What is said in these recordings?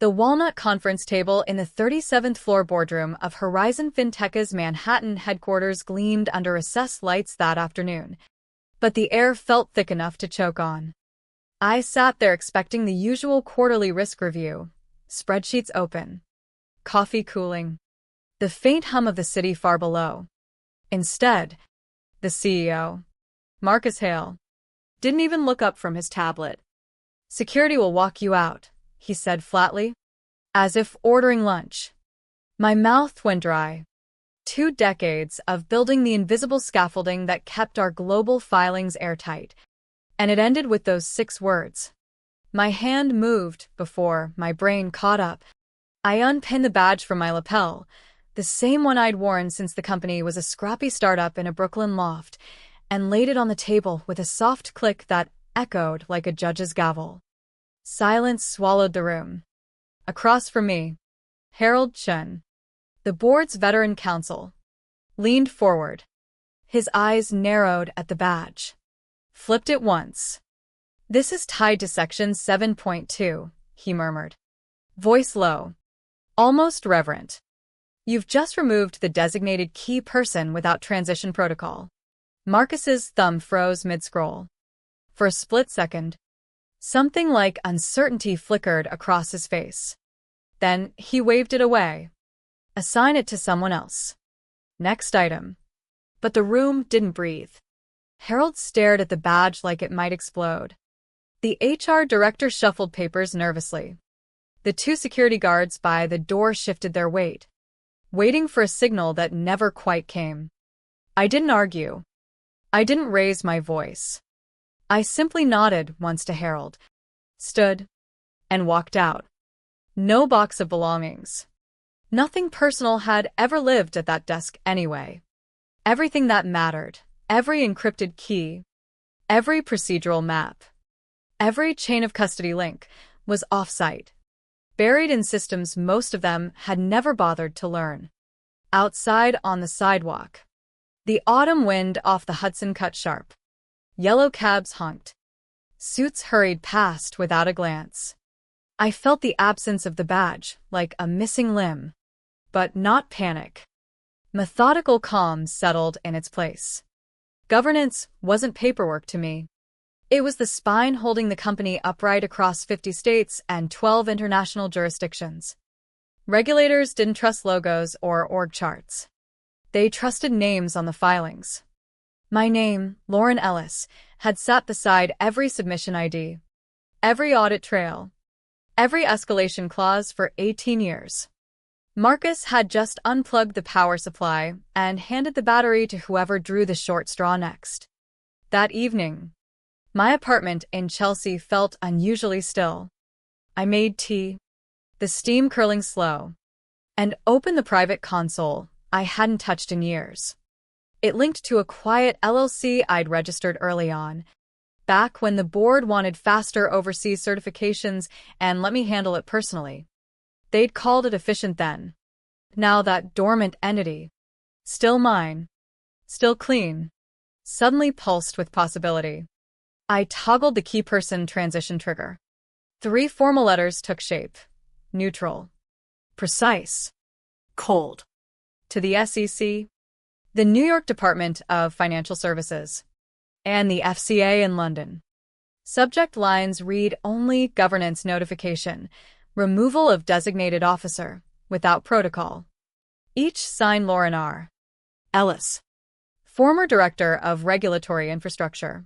The walnut conference table in the 37th floor boardroom of Horizon FinTech's Manhattan headquarters gleamed under recessed lights that afternoon, but the air felt thick enough to choke on. I sat there expecting the usual quarterly risk review, spreadsheets open, coffee cooling, the faint hum of the city far below. Instead, the CEO, Marcus Hale, didn't even look up from his tablet. "Security will walk you out," he said flatly, as if ordering lunch. My mouth went dry. 2 decades of building the invisible scaffolding that kept our global filings airtight, and it ended with those 6 words. My hand moved before my brain caught up. I unpinned the badge from my lapel, the same one I'd worn since the company was a scrappy startup in a Brooklyn loft, and laid it on the table with a soft click that echoed like a judge's gavel. Silence swallowed the room. Across from me, Harold Chen, the board's veteran counsel, leaned forward. His eyes narrowed at the badge. Flipped it once. "This is tied to Section 7.2, he murmured. Voice low. Almost reverent. "You've just removed the designated key person without transition protocol." Marcus's thumb froze mid-scroll. For a split second, something like uncertainty flickered across his face. Then he waved it away. "Assign it to someone else. Next item." But the room didn't breathe. Harold stared at the badge like it might explode. The HR director shuffled papers nervously. The 2 security guards by the door shifted their weight, waiting for a signal that never quite came. I didn't argue. I didn't raise my voice. I simply nodded once to Harold, stood, and walked out. No box of belongings. Nothing personal had ever lived at that desk anyway. Everything that mattered, every encrypted key, every procedural map, every chain of custody link, was off-site, buried in systems most of them had never bothered to learn. Outside on the sidewalk, the autumn wind off the Hudson cut sharp. Yellow cabs honked. Suits hurried past without a glance. I felt the absence of the badge, like a missing limb. But not panic. Methodical calm settled in its place. Governance wasn't paperwork to me. It was the spine holding the company upright across 50 states and 12 international jurisdictions. Regulators didn't trust logos or org charts. They trusted names on the filings. My name, Lauren Ellis, had sat beside every submission ID, every audit trail, every escalation clause for 18 years. Marcus had just unplugged the power supply and handed the battery to whoever drew the short straw next. That evening, my apartment in Chelsea felt unusually still. I made tea, the steam curling slow, and opened the private console I hadn't touched in years. It linked to a quiet LLC I'd registered early on, back when the board wanted faster overseas certifications and let me handle it personally. They'd called it efficient then. Now that dormant entity, still mine, still clean, suddenly pulsed with possibility. I toggled the key person transition trigger. 3 formal letters took shape. Neutral, precise, cold. To the SEC, the New York Department of Financial Services, and the FCA in London. Subject lines read only governance notification, removal of designated officer, without protocol. Each signed Lauren R. Ellis, former Director of Regulatory Infrastructure.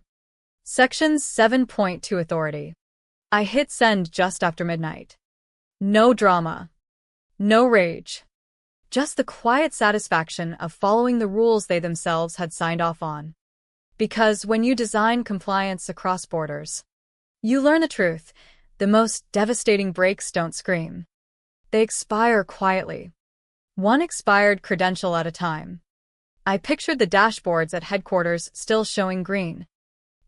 Sections 7.2 Authority. I hit send just after midnight. No drama. No rage. Just the quiet satisfaction of following the rules they themselves had signed off on. Because when you design compliance across borders, you learn the truth. The most devastating breaks don't scream. They expire quietly. One expired credential at a time. I pictured the dashboards at headquarters still showing green.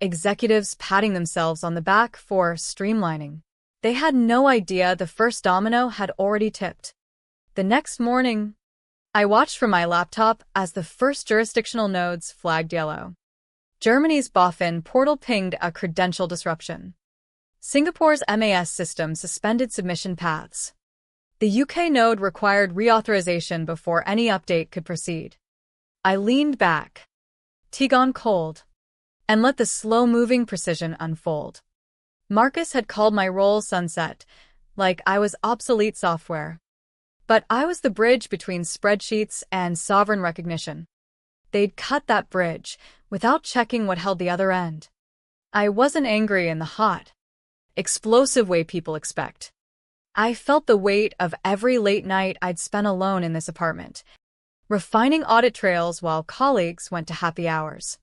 Executives patting themselves on the back for streamlining. They had no idea the first domino had already tipped. The next morning, I watched from my laptop as the first jurisdictional nodes flagged yellow. Germany's BaFin portal pinged a credential disruption. Singapore's MAS system suspended submission paths. The UK node required reauthorization before any update could proceed. I leaned back, tea gone cold, and let the slow-moving precision unfold. Marcus had called my role sunset, like I was obsolete software. But I was the bridge between spreadsheets and sovereign recognition. They'd cut that bridge without checking what held the other end. I wasn't angry in the hot, explosive way people expect. I felt the weight of every late night I'd spent alone in this apartment, refining audit trails while colleagues went to happy hours.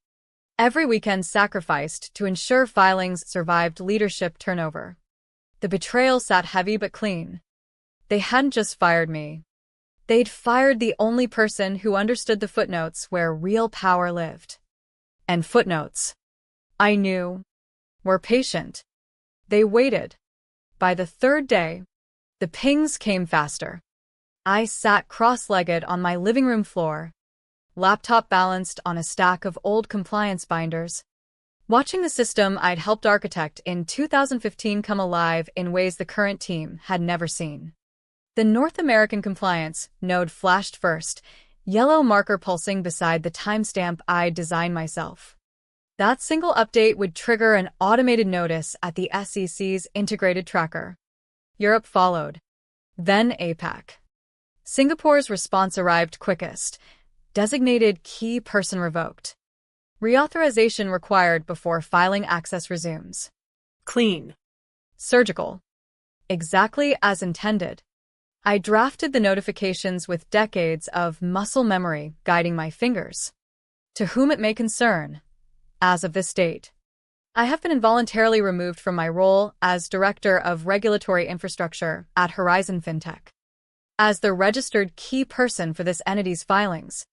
Every weekend sacrificed to ensure filings survived leadership turnover. The betrayal sat heavy but clean. They hadn't just fired me. They'd fired the only person who understood the footnotes where real power lived. And footnotes, I knew, were patient. They waited. By the third day, the pings came faster. I sat cross-legged on my living room floor, laptop balanced on a stack of old compliance binders, watching the system I'd helped architect in 2015 come alive in ways the current team had never seen. The North American compliance node flashed first, yellow marker pulsing beside the timestamp I'd designed myself. That single update would trigger an automated notice at the SEC's integrated tracker. Europe followed. Then APAC. Singapore's response arrived quickest. Designated key person revoked. Reauthorization required before filing access resumes. Clean. Surgical. Exactly as intended. I drafted the notifications with decades of muscle memory guiding my fingers. To whom it may concern. As of this date, I have been involuntarily removed from my role as Director of Regulatory Infrastructure at Horizon FinTech. As the registered key person for this entity's filings,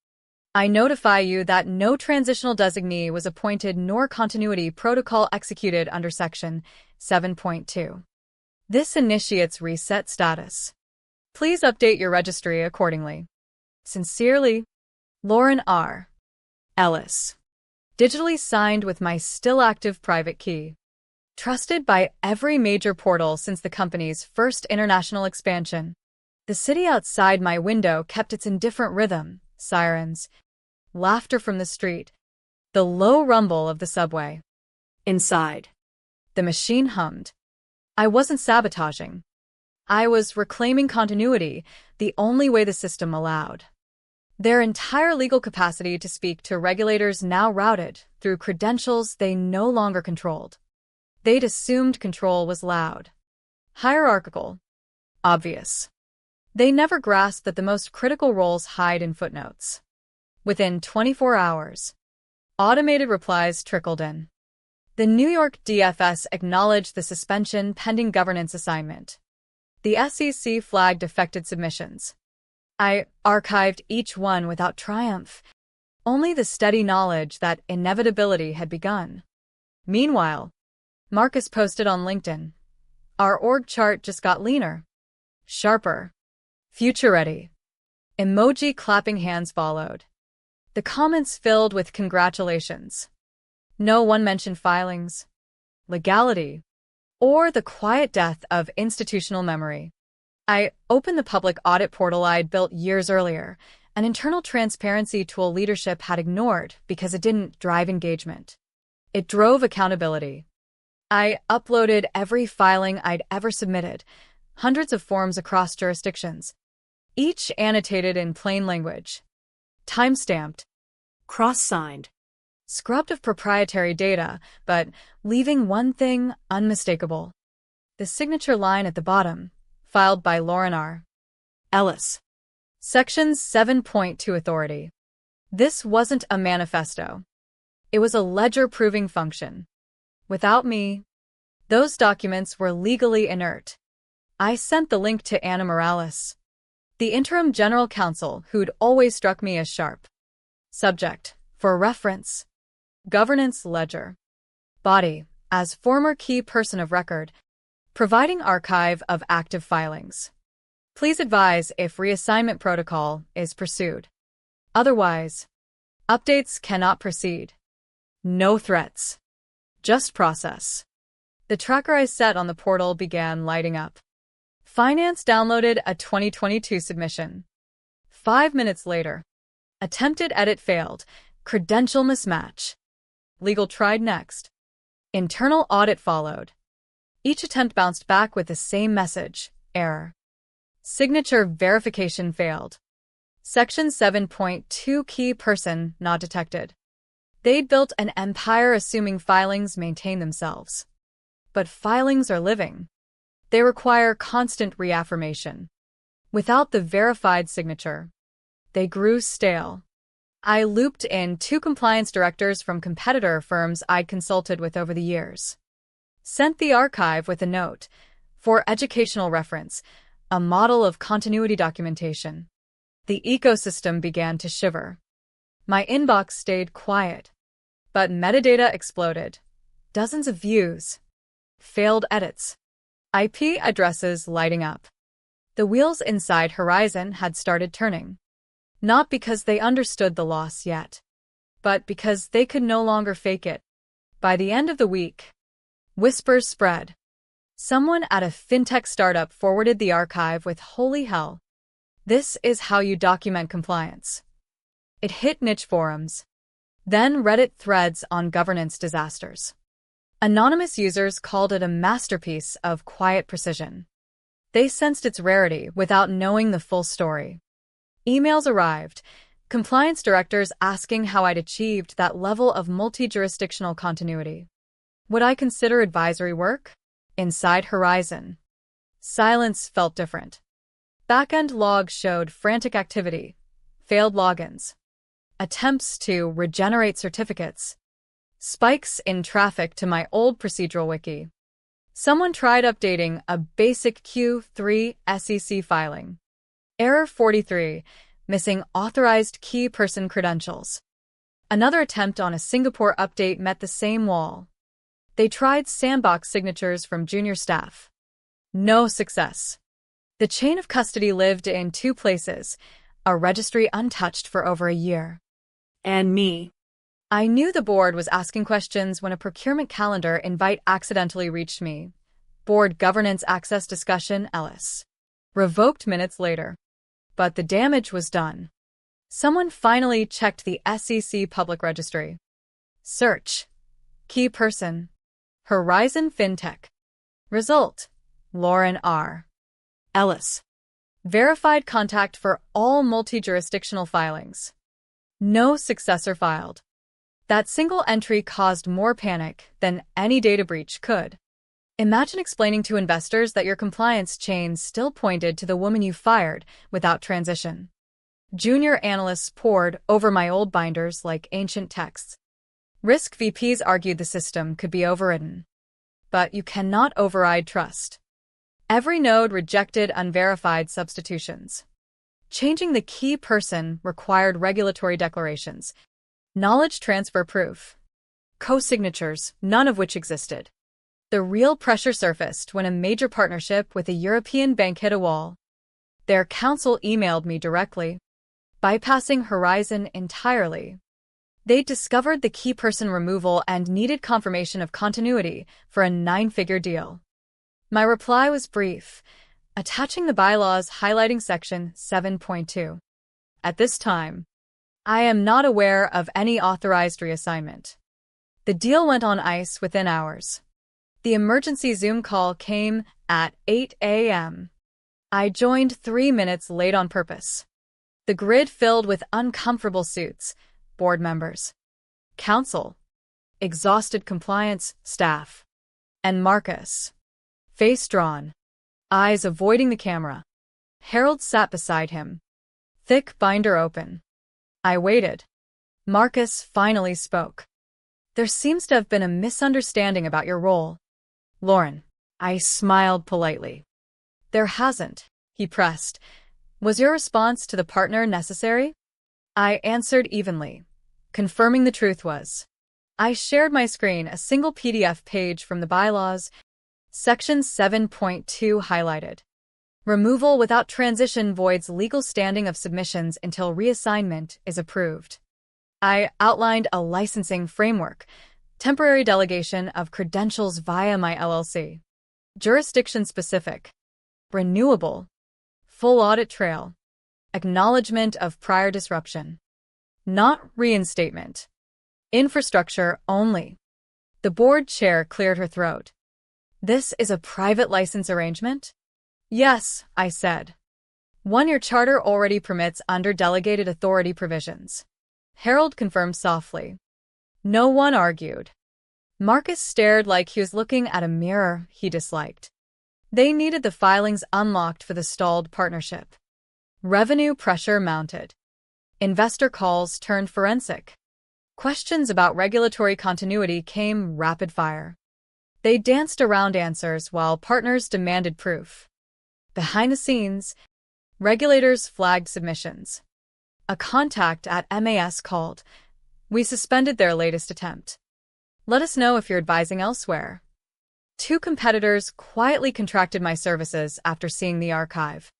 I notify you that no transitional designee was appointed nor continuity protocol executed under Section 7.2. This initiates reset status. Please update your registry accordingly. Sincerely, Lauren R. Ellis. Digitally signed with my still active private key. Trusted by every major portal since the company's first international expansion. The city outside my window kept its indifferent rhythm, sirens, laughter from the street, the low rumble of the subway. Inside. The machine hummed. I wasn't sabotaging. I was reclaiming continuity, the only way the system allowed. Their entire legal capacity to speak to regulators now routed through credentials they no longer controlled. They'd assumed control was loud, hierarchical, obvious. They never grasped that the most critical roles hide in footnotes. Within 24 hours, automated replies trickled in. The New York DFS acknowledged the suspension pending governance assignment. The SEC flagged affected submissions. I archived each one without triumph, only the steady knowledge that inevitability had begun. Meanwhile, Marcus posted on LinkedIn. Our org chart just got leaner, sharper, future-ready. Emoji clapping hands followed. The comments filled with congratulations. No one mentioned filings, legality, or the quiet death of institutional memory. I opened the public audit portal I'd built years earlier, an internal transparency tool leadership had ignored because it didn't drive engagement. It drove accountability. I uploaded every filing I'd ever submitted, hundreds of forms across jurisdictions, each annotated in plain language, time-stamped, Cross-signed. scrubbed of proprietary data, but leaving one thing unmistakable. The signature line at the bottom, filed by Lauren R. Ellis. Section 7.2 Authority. This wasn't a manifesto. It was a ledger-proving function. Without me, those documents were legally inert. I sent the link to Anna Morales, the interim general counsel who'd always struck me as sharp. Subject, for reference, governance ledger. Body, as former key person of record, providing archive of active filings. Please advise if reassignment protocol is pursued. Otherwise, updates cannot proceed. No threats. Just process. The tracker I set on the portal began lighting up. Finance downloaded a 2022 submission. 5 minutes later. Attempted edit failed. Credential mismatch. Legal tried next. Internal audit followed. Each attempt bounced back with the same message, error. Signature verification failed. Section 7.2 key person not detected. They'd built an empire assuming filings maintain themselves. But filings are living. They require constant reaffirmation. Without the verified signature, they grew stale. I looped in 2 compliance directors from competitor firms I'd consulted with over the years. Sent the archive with a note, for educational reference, a model of continuity documentation. The ecosystem began to shiver. My inbox stayed quiet, but metadata exploded. Dozens of views. Failed edits. IP addresses lighting up. The wheels inside Horizon had started turning. Not because they understood the loss yet, but because they could no longer fake it. By the end of the week, whispers spread. Someone at a fintech startup forwarded the archive with "Holy hell. This is how you document compliance." It hit niche forums. Then Reddit threads on governance disasters. Anonymous users called it a masterpiece of quiet precision. They sensed its rarity without knowing the full story. Emails arrived, compliance directors asking how I'd achieved that level of multi-jurisdictional continuity. Would I consider advisory work? Inside Horizon. Silence felt different. Backend logs showed frantic activity, failed logins, attempts to regenerate certificates, spikes in traffic to my old procedural wiki. Someone tried updating a basic Q3 SEC filing. Error 43, missing authorized key person credentials. Another attempt on a Singapore update met the same wall. They tried sandbox signatures from junior staff. No success. The chain of custody lived in 2 places, a registry untouched for over a year. And me. I knew the board was asking questions when a procurement calendar invite accidentally reached me. Board governance access discussion, Ellis. Revoked minutes later. But the damage was done. Someone finally checked the SEC public registry. Search. Key person. Horizon FinTech. Result. Lauren R. Ellis. Verified contact for all multi-jurisdictional filings. No successor filed. That single entry caused more panic than any data breach could. Imagine explaining to investors that your compliance chain still pointed to the woman you fired without transition. Junior analysts pored over my old binders like ancient texts. Risk VPs argued the system could be overridden. But you cannot override trust. Every node rejected unverified substitutions. Changing the key person required regulatory declarations, knowledge transfer proof, co-signatures, none of which existed. The real pressure surfaced when a major partnership with a European bank hit a wall. Their counsel emailed me directly, bypassing Horizon entirely. They discovered the key person removal and needed confirmation of continuity for a 9-figure deal. My reply was brief, attaching the bylaws highlighting Section 7.2. At this time, I am not aware of any authorized reassignment. The deal went on ice within hours. The emergency Zoom call came at 8 a.m. I joined 3 minutes late on purpose. The grid filled with uncomfortable suits, board members, counsel, exhausted compliance staff, and Marcus. Face drawn, eyes avoiding the camera. Harold sat beside him, thick binder open. I waited. Marcus finally spoke. There seems to have been a misunderstanding about your role, Lauren. I smiled politely. There hasn't, he pressed. Was your response to the partner necessary? I answered evenly, confirming the truth was. I shared my screen, a single PDF page from the bylaws, Section 7.2 highlighted. Removal without transition voids legal standing of submissions until reassignment is approved. I outlined a licensing framework, Temporary delegation of credentials via my LLC. Jurisdiction specific. Renewable. Full audit trail. Acknowledgement of prior disruption. Not reinstatement. Infrastructure only. The board chair cleared her throat. This is a private license arrangement? Yes, I said. One-year charter already permits under delegated authority provisions. Harold confirmed softly. No one argued. Marcus stared like he was looking at a mirror he disliked. They needed the filings unlocked for the stalled partnership. Revenue pressure mounted. Investor calls turned forensic. Questions about regulatory continuity came rapid fire. They danced around answers while partners demanded proof. Behind the scenes, regulators flagged submissions. A contact at MAS called. We suspended their latest attempt. Let us know if you're advising elsewhere. 2 competitors quietly contracted my services after seeing the archive.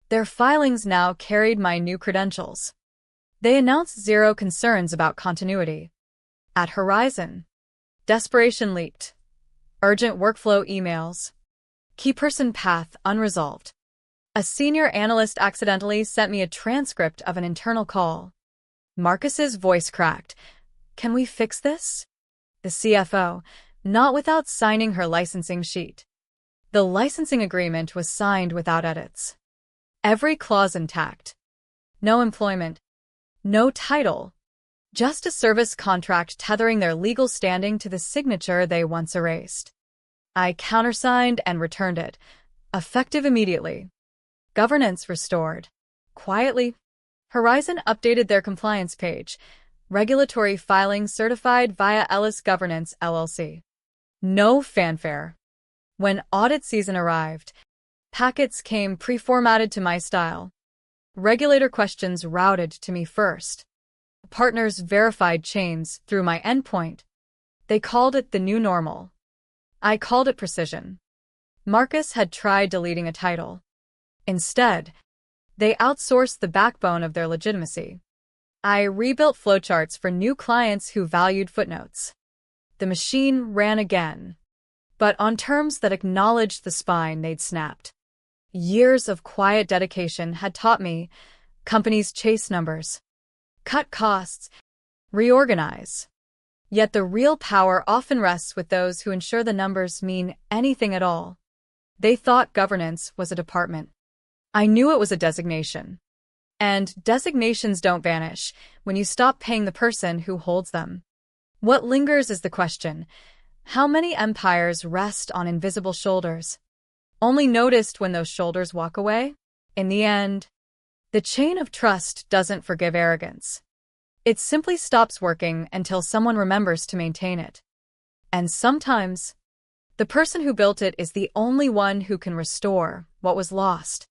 Their filings now carried my new credentials. They announced zero concerns about continuity. At Horizon, desperation leaked. Urgent workflow emails. Key person path unresolved. A senior analyst accidentally sent me a transcript of an internal call. Marcus's voice cracked. Can we fix this? The CFO, not without signing her licensing sheet. The licensing agreement was signed without edits. Every clause intact. No employment. No title. Just a service contract tethering their legal standing to the signature they once erased. I countersigned and returned it, effective immediately. Governance restored. Quietly, Horizon updated their compliance page. Regulatory filing certified via Ellis Governance, LLC. No fanfare. When audit season arrived, packets came pre-formatted to my style. Regulator questions routed to me first. Partners verified chains through my endpoint. They called it the new normal. I called it precision. Marcus had tried deleting a title. Instead, they outsourced the backbone of their legitimacy. I rebuilt flowcharts for new clients who valued footnotes. The machine ran again, but on terms that acknowledged the spine they'd snapped. Years of quiet dedication had taught me companies chase numbers, cut costs, reorganize. Yet the real power often rests with those who ensure the numbers mean anything at all. They thought governance was a department. I knew it was a designation. And designations don't vanish when you stop paying the person who holds them. What lingers is the question: how many empires rest on invisible shoulders? Only noticed when those shoulders walk away? In the end, the chain of trust doesn't forgive arrogance. It simply stops working until someone remembers to maintain it. And sometimes, the person who built it is the only one who can restore what was lost.